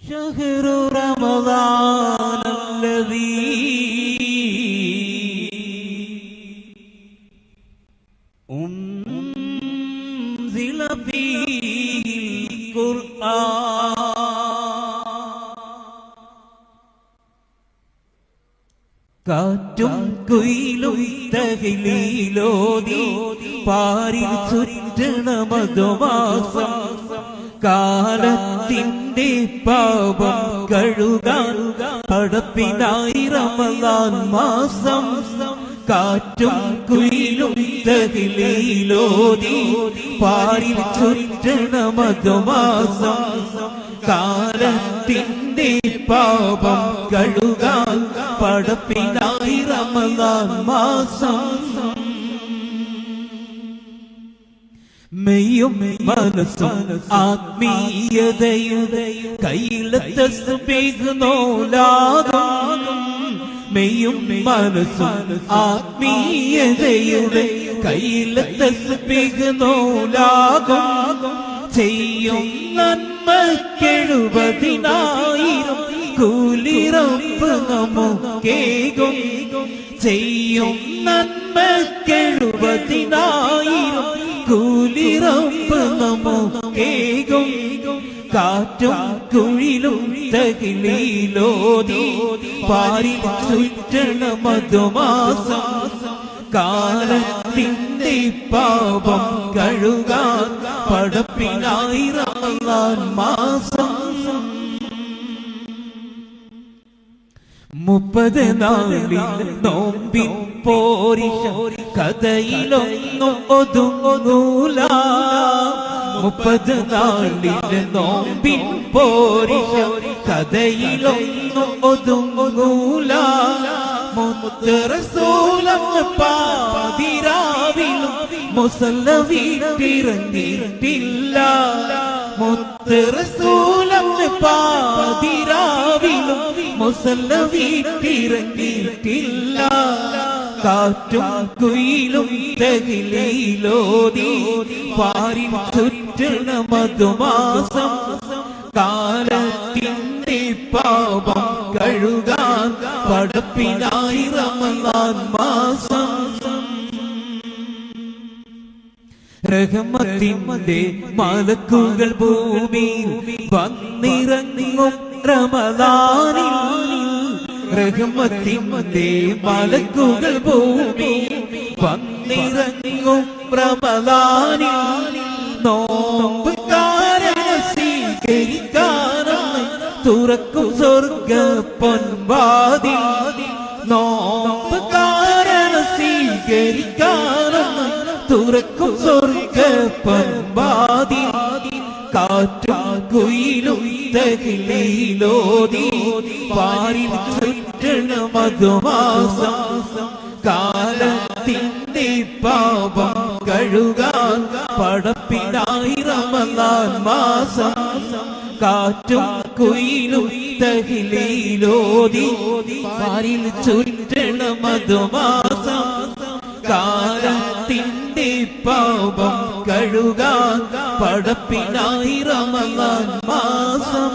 شهر رمضان الذي أنزل فيه القرآن കാറ്റും കുയിലും തഹ്ലീലോതി പാരിൽ ചുറ്റണ മധുമാസം കാലത്തിന്റെ പാപം കഴുകാൻ പടപ്പിനായി റമളാൻ മാസം കാറ്റും കുയിലും തഹ്ലീലോതി പാരിൽ ചുറ്റണ മധുമാസം കാലത്തിന്റെ പാപം കഴുകാൻ പടപ്പിനായി റമളാൻ മാസം മെയ്യും മനസ്സും ആത്മീയതയുടെ കയ്യിലെ തസ്ബീഹ് നോലാകും മെയ്യും മനസ്സും ആത്മീയതയുടെ കയ്യിലെ തസ്ബീഹ് നോലാകും ചെയ്യും നന്മക്കെഴുപതിനായിരം കൂലിറപ്പ് നമുക്കേകും ചെയ്യും നന്മക്കെഴുപതിനായിരം കൂലിറപ്പ് നമുക്കേകും കാറ്റും കുഴിലും തഹ്ലീലോതി പാരിൽ ചുറ്റണ മധുമാസം കാലത്തിന്റെ പാപം കഴുകാൻ പടപ്പിനായി റമളാൻ മാസം 30 നാളിൽ നോമ്പിൻ പോരിശ കഥയിലൊന്നും ഒതുങ്ങൂല 30 നാളിൽ നോമ്പിൻ പോരിശ കഥയിലൊന്നും ഒതുങ്ങൂല മുത്ത് റസൂലങ്ങ് പാതിരാവിലും മുസല്ല വീട്ടിറങ്ങിയിട്ടില്ല മുത്ത് റസൂലങ്ങ് പാതിരാവിലും മുസല്ല വീട്ടിറങ്ങിയിട്ടില്ല കാറ്റും കുയിലും തഹ്ലീലോതി പാരിൽ ചുറ്റണ മധുമാസം കാലത്തിന്റെ പാപം കഴുകാൻ പടപ്പിനായി റമളാൻ മാസം റഹ്മത്തിന്റെ മലക്കുകൾ ഭൂമിയിൽ വന്നിറങ്ങും റമളാനിൽ റഹ്മത്തിന്റെ മലക്കുകൾ ഭൂമിയിൽ വന്നിറങ്ങും റമളാനിൽ നോമ്പുകാരനെ സ്വീകരിക്കാനായി തുറക്കും സ്വർഗ പൊൻവാതിൽ നോമ്പുകാരനെ സ്വീകരിക്കാനായി തുറക്കും സ്വർഗ പൊൻവാതിൽ കാറ്റും കുയിലും തഹ്ലീലോതി പാരിൽ ചുറ്റണ മധുമാസം കാലത്തിന്റെ പാപം കഴുകാൻ പടപ്പിനായി റമളാൻ മാസം കാറ്റും കുയിലും തഹ്ലീലോതി പാരിൽ ചുറ്റണ മധുമാസം കാലത്തിന്റെ പാപം കഴുകാൻ പടപ്പിനായി റമളാൻ മാസം